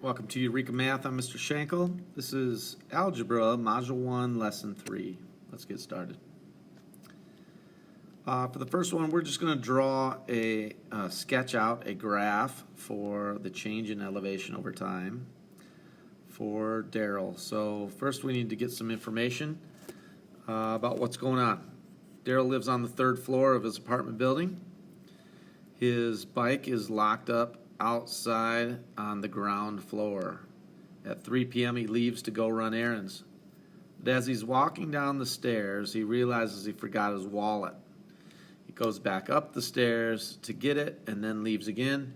Welcome to Eureka Math. I'm Mr. Schenkel. This is Algebra, Module 1, Lesson 3. Let's get started. For the first one, we're just going to draw sketch out a graph for the change in elevation over time for Daryl. So first we need to get some information about what's going on. Daryl lives on the third floor of his apartment building. His bike is locked up outside on the ground floor. At 3 p.m. he leaves to go run errands. But as he's walking down the stairs, he realizes he forgot his wallet. He goes back up the stairs to get it and then leaves again.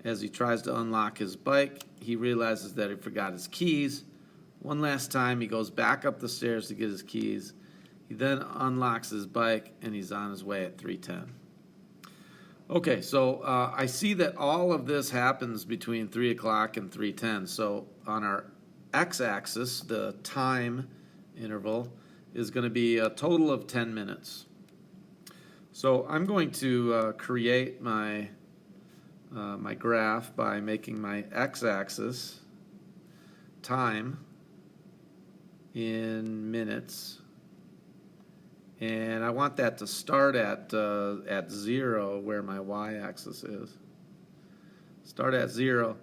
As he tries to unlock his bike, he realizes that he forgot his keys. One last time, he goes back up the stairs to get his keys. He then unlocks his bike and he's on his way at 3:10. Okay, so I see that all of this happens between 3 o'clock and 3:10. So on our x-axis, the time interval is going to be a total of 10 minutes. So I'm going to create my my graph by making my x-axis time in minutes. And I want that to start at 0 where my y-axis is. Start at 0.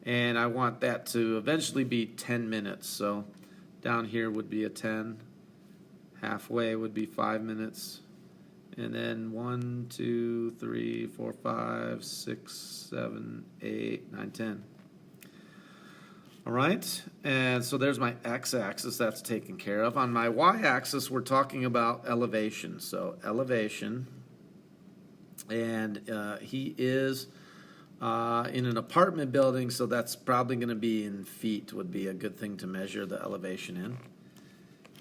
And I want that to eventually be 10 minutes. So down here would be a 10. Halfway would be 5 minutes. And then 1, 2, 3, 4, 5, 6, 7, 8, 9, 10. All right, and so there's my x-axis, that's taken care of. On my y-axis, we're talking about elevation. So elevation, and he is in an apartment building, so that's probably going to be in feet, would be a good thing to measure the elevation in.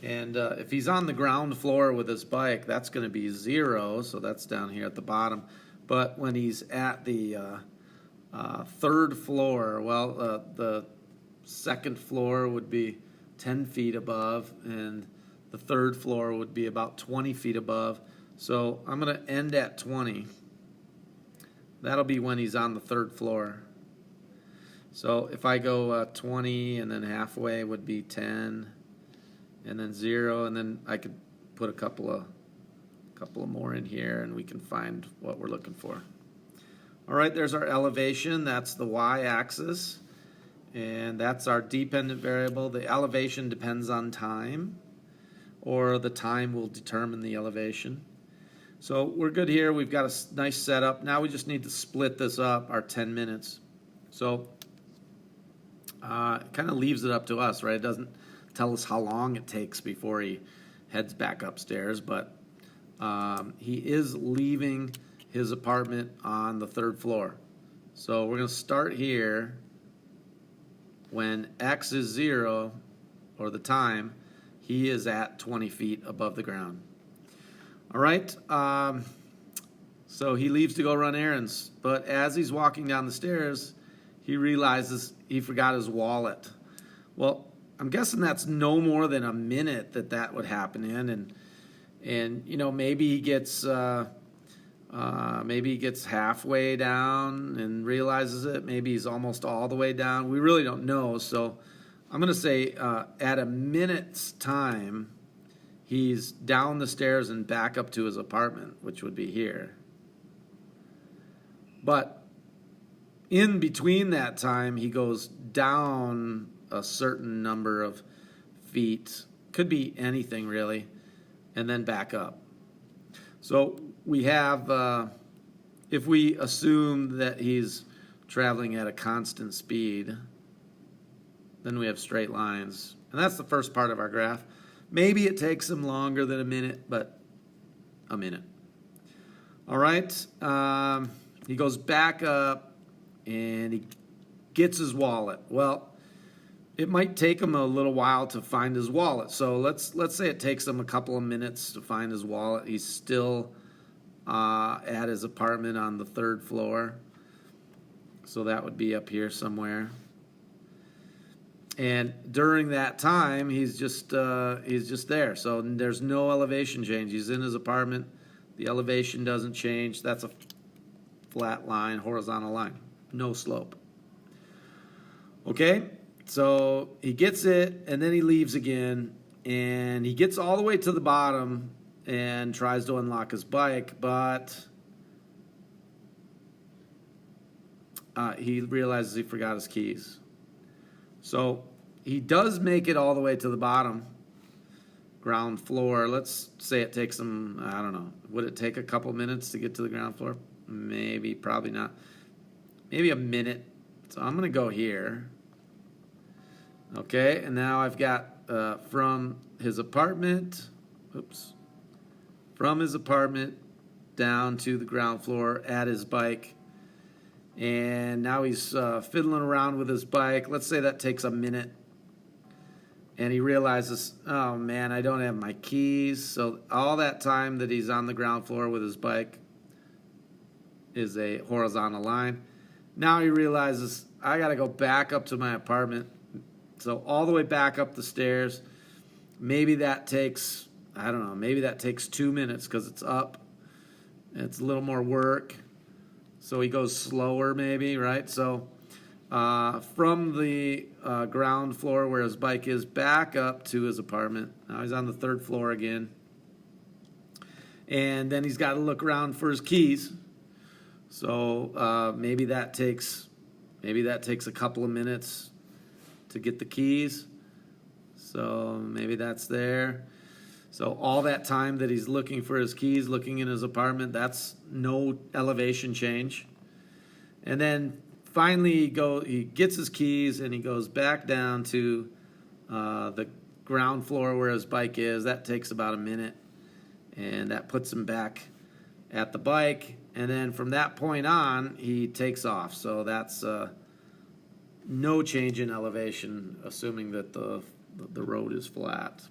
And if he's on the ground floor with his bike, that's going to be 0, so that's down here at the bottom. But when he's at the third floor, well, the second floor would be 10 feet above, and the third floor would be about 20 feet above. So I'm going to end at 20. That'll be when he's on the third floor. So if I go 20 and then halfway would be 10, and then 0, and then I could put a couple of more in here, and we can find what we're looking for. All right, there's our elevation. That's the y-axis. And that's our dependent variable. The elevation depends on time, or the time will determine the elevation. So we're good here. We've got a nice setup. Now we just need to split this up, our 10 minutes. So it kind of leaves it up to us, right? It doesn't tell us how long it takes before he heads back upstairs, but he is leaving his apartment on the third floor. So we're going to start here. When x is 0, or the time, he is at 20 feet above the ground. All right, so he leaves to go run errands, but as he's walking down the stairs, he realizes he forgot his wallet. Well, I'm guessing that's no more than a minute that would happen in, and you know, maybe he gets halfway down and realizes it. Maybe he's almost all the way down. We really don't know. So I'm going to say at a minute's time, he's down the stairs and back up to his apartment, which would be here. But in between that time, he goes down a certain number of feet. Could be anything, really, and then back up. So we have, if we assume that he's traveling at a constant speed, then we have straight lines. And that's the first part of our graph. Maybe it takes him longer than a minute, but a minute. All right, he goes back up and he gets his wallet. Well, it might take him a little while to find his wallet. So let's say it takes him a couple of minutes to find his wallet. He's still at his apartment on the third floor. So that would be up here somewhere. And during that time, he's just there. So there's no elevation change. He's in his apartment. The elevation doesn't change. That's a flat line, horizontal line, no slope. Okay, so he gets it, and then he leaves again, and he gets all the way to the bottom and tries to unlock his bike, but he realizes he forgot his keys. So he does make it all the way to the bottom, ground floor. Let's say it takes him, I don't know, would it take a couple minutes to get to the ground floor? Maybe, probably not. Maybe a minute. So I'm going to go here. Okay, and now I've got from his apartment, from his apartment down to the ground floor at his bike. And now he's fiddling around with his bike. Let's say that takes a minute. And he realizes, oh man, I don't have my keys. So all that time that he's on the ground floor with his bike is a horizontal line. Now he realizes, I got to go back up to my apartment. So all the way back up the stairs. Maybe that takes, I don't know, maybe that takes 2 minutes because it's up. It's a little more work. So he goes slower maybe, right? So from the ground floor where his bike is back up to his apartment. Now he's on the 3rd floor again. And then he's got to look around for his keys. So maybe that takes a couple of minutes to get the keys. So maybe that's there. So all that time that he's looking for his keys, looking in his apartment, that's no elevation change. And then finally he gets his keys and he goes back down to the ground floor where his bike is. That takes about a minute. And that puts him back at the bike. And then from that point on, he takes off. So that's no change in elevation, assuming that the road is flat.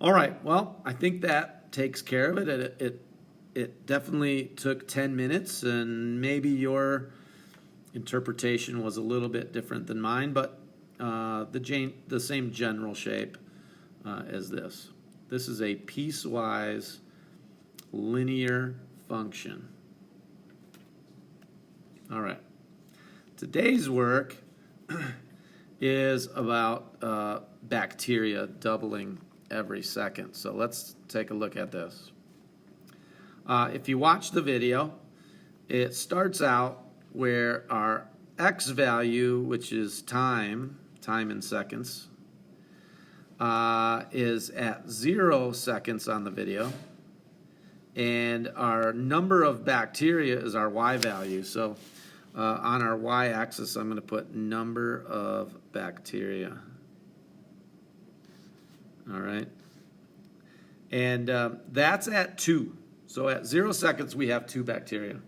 All right, well, I think that takes care of it. It definitely took 10 minutes, and maybe your interpretation was a little bit different than mine, but the same general shape as this. This is a piecewise linear function. All right. Today's work is about bacteria doubling every second. So let's take a look at this. If you watch the video, it starts out where our x value, which is time in seconds, is at 0 seconds on the video. And our number of bacteria is our y value. So on our y-axis, I'm going to put number of bacteria. All right. And that's at 2. So at 0 seconds, we have 2 bacteria.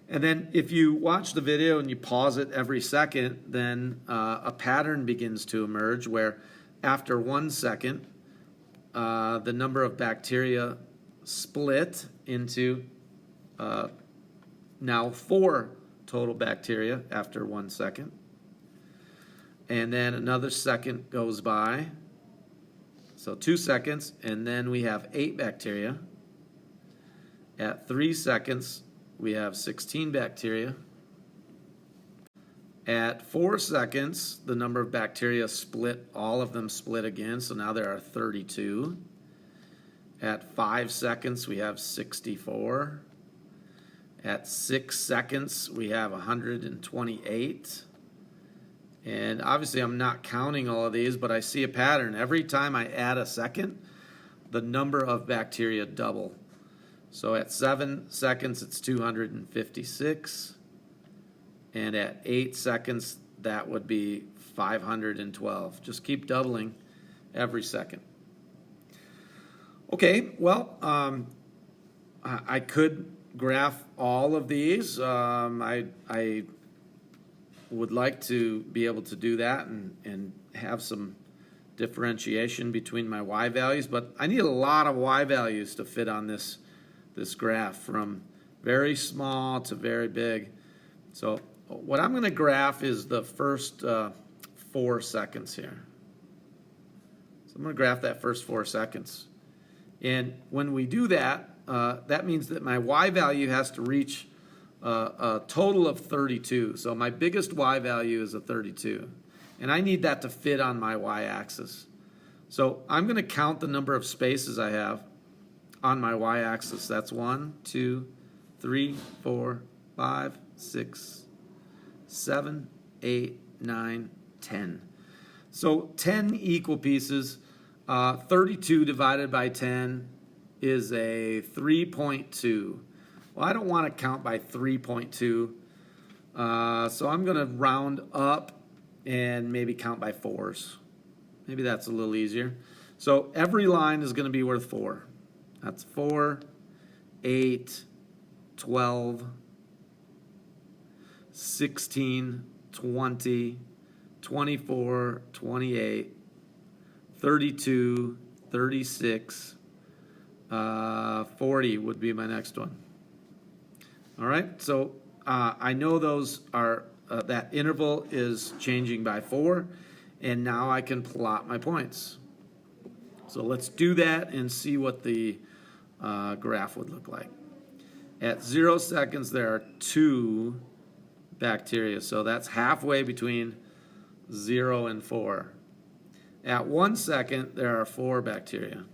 And then if you watch the video and you pause it every second, then a pattern begins to emerge where after 1 second, the number of bacteria split into now 4 total bacteria after 1 second. And then another second goes by. So 2 seconds, and then we have 8 bacteria. At 3 seconds, we have 16 bacteria. At 4 seconds, the number of bacteria split, all of them split again, so now there are 32. At 5 seconds, we have 64. At 6 seconds, we have 128. And obviously, I'm not counting all of these, but I see a pattern. Every time I add a second, the number of bacteria double. So at 7 seconds, it's 256. And at 8 seconds, that would be 512. Just keep doubling every second. Okay, well, I could graph all of these. I would like to be able to do that and have some differentiation between my y values, but I need a lot of y values to fit on this graph from very small to very big. So what I'm going to graph is the first 4 seconds here. So I'm going to graph that first 4 seconds. And when we do that, that means that my y value has to reach a total of 32. So my biggest y value is a 32. And I need that to fit on my y-axis. So I'm going to count the number of spaces I have on my y-axis. That's 1, 2, 3, 4, 5, 6, 7, 8, 9, 10. So 10 equal pieces. 32 divided by 10 is a 3.2. Well, I don't want to count by 3.2, so I'm going to round up and maybe count by 4s. Maybe that's a little easier. So every line is going to be worth 4. That's 4, 8, 12, 16, 20, 24, 28, 32, 36, 40 would be my next one. All right, so I know those are, that interval is changing by 4, and now I can plot my points. So let's do that and see what the graph would look like. At 0 seconds, there are 2 bacteria, so that's halfway between 0 and 4. At 1 second, there are 4 bacteria.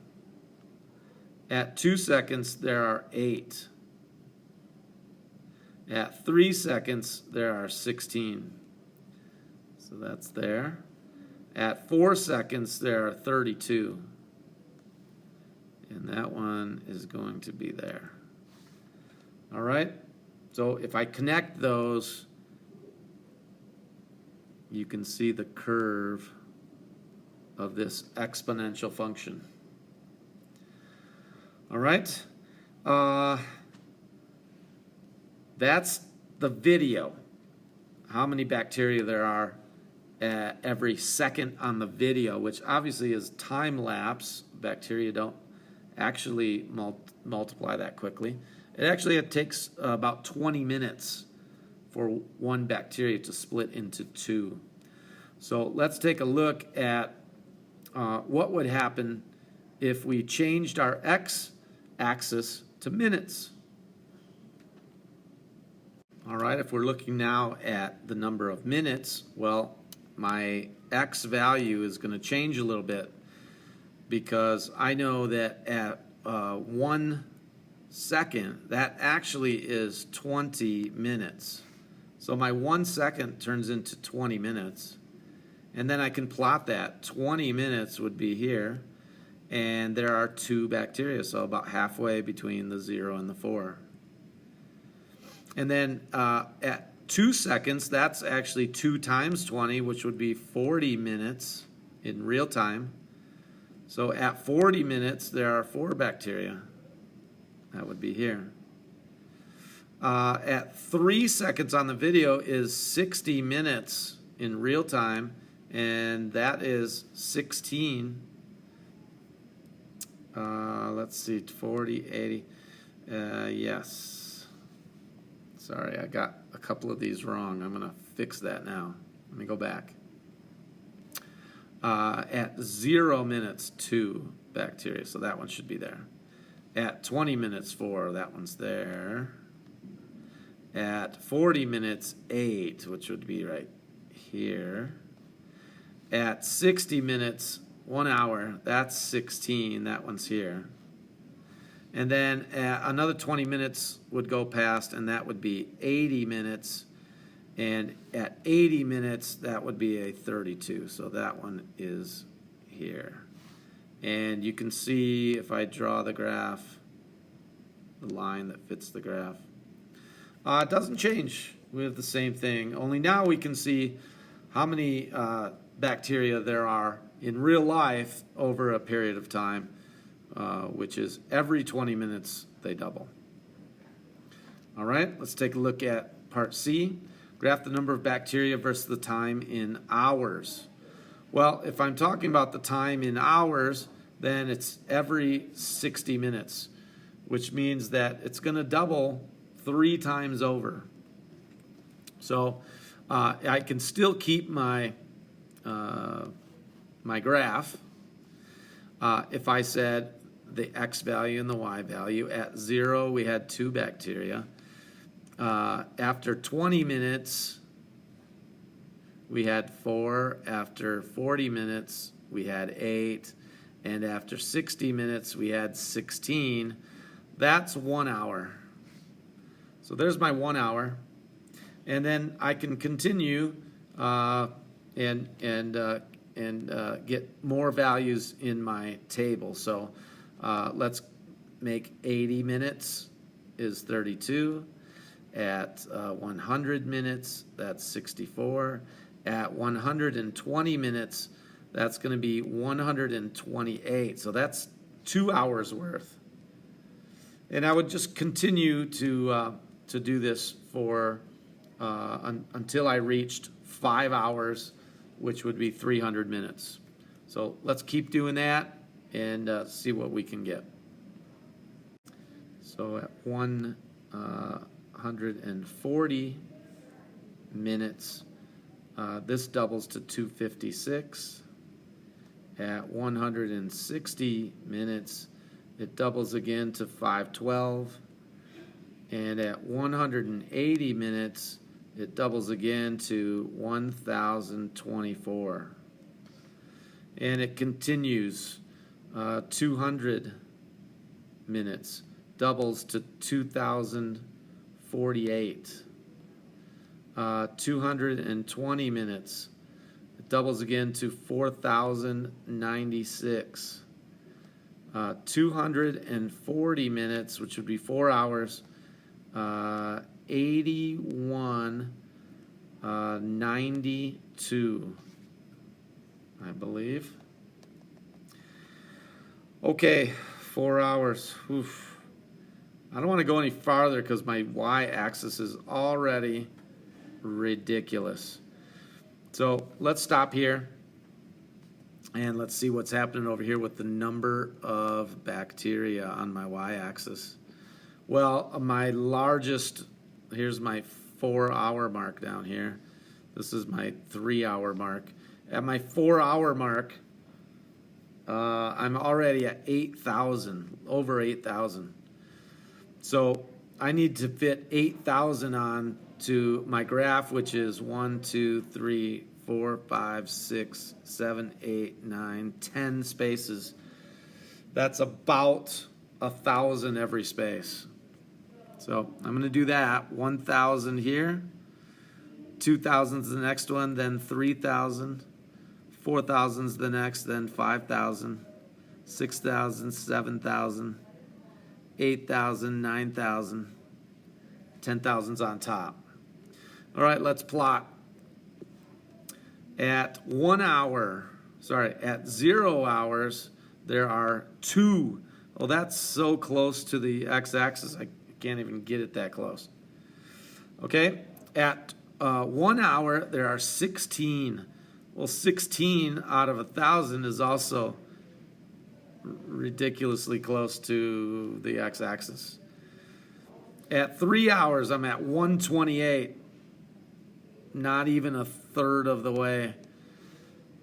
At 2 seconds, there are 8. At 3 seconds, there are 16. So that's there. At 4 seconds, there are 32. And that one is going to be there. All right? So if I connect those, you can see the curve of this exponential function. All right? That's the video. How many bacteria there are every second on the video, which obviously is time lapse. Bacteria don't actually multiply that quickly. It takes about 20 minutes for one bacteria to split into 2. So let's take a look at what would happen if we changed our x-axis to minutes. All right, if we're looking now at the number of minutes, well, my x value is going to change a little bit because I know that at 1 second, that actually is 20 minutes. So my 1 second turns into 20 minutes. And then I can plot that. 20 minutes would be here, and there are 2 bacteria, so about halfway between the 0 and the 4. And then at 2 seconds, that's actually 2 times 20, which would be 40 minutes in real time. So at 40 minutes, there are 4 bacteria. That would be here. At 3 seconds on the video is 60 minutes in real time, and that is 16. Let's see, 40, 80. Yes. Sorry, I got a couple of these wrong. I'm going to fix that now. Let me go back. At 0 minutes, 2 bacteria, so that one should be there. At 20 minutes, 4, that one's there. At 40 minutes, 8, which would be right here. At 60 minutes, 1 hour, that's 16, that one's here. And then another 20 minutes would go past, and that would be 80 minutes. And at 80 minutes, that would be a 32. So that one is here. And you can see, if I draw the graph, the line that fits the graph. It doesn't change. We have the same thing. Only now we can see how many bacteria there are in real life over a period of time. Which is every 20 minutes they double. All right, let's take a look at part C. Graph the number of bacteria versus the time in hours. Well, if I'm talking about the time in hours, then it's every 60 minutes, which means that it's going to double 3 times over. So I can still keep my my graph. If I said the x value and the y value, at 0 we had 2 bacteria. After 20 minutes, we had 4. After 40 minutes, we had 8. And after 60 minutes, we had 16. That's 1 hour. So there's my 1 hour. And then I can continue and get more values in my table. So let's make 80 minutes is 32. At 100 minutes, that's 64. At 120 minutes, that's going to be 128. So that's 2 hours worth. And I would just continue to do this for until I reached 5 hours, which would be 300 minutes. So let's keep doing that and see what we can get. So at 140 minutes, this doubles to 256. At 160 minutes, it doubles again to 512. And at 180 minutes, it doubles again to 1024. And it continues. 200 minutes doubles to 2048. 220 minutes, it doubles again to 4096. 240 minutes, which would be 4 hours, 8192, I believe. Okay, 4 hours. Oof. I don't want to go any farther because my y-axis is already ridiculous. So let's stop here and let's see what's happening over here with the number of bacteria on my y-axis. Well, my largest, here's my 4-hour mark down here. This is my 3-hour mark. At my 4-hour mark, I'm already at 8,000, over 8,000. So I need to fit 8,000 on to my graph, which is 1, 2, 3, 4, 5, 6, 7, 8, 9, 10 spaces. That's about 1,000 every space. So I'm going to do that. 1,000 here. 2,000 is the next one, then 3,000. 4,000 is the next, then 5,000. 6,000, 7,000. 8,000, 9,000. 10,000's on top. All right, let's plot. At 1 hour, at 0 hours, there are 2. Well, that's so close to the x-axis, I can't even get it that close. Okay, at 1 hour, there are 16. Well, 16 out of 1,000 is also ridiculously close to the x-axis. At 3 hours, I'm at 128. Not even a third of the way.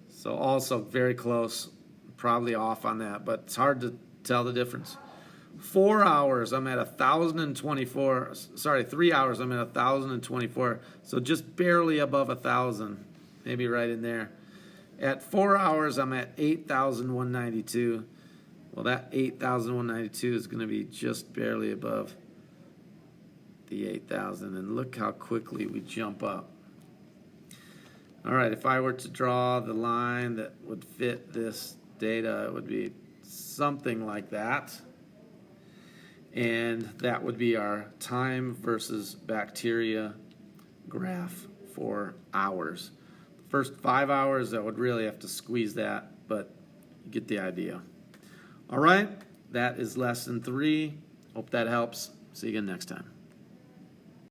So also very close. Probably off on that, but it's hard to tell the difference. 4 hours, I'm at 1,024. 3 hours, I'm at 1,024. So just barely above 1,000. Maybe right in there. At 4 hours, I'm at 8,192. Well, that 8,192 is going to be just barely above the 8,000. And look how quickly we jump up. All right, if I were to draw the line that would fit this data, it would be something like that. And that would be our time versus bacteria graph for hours. The first 5 hours, I would really have to squeeze that, but you get the idea. All right, that is lesson 3. Hope that helps. See you again next time.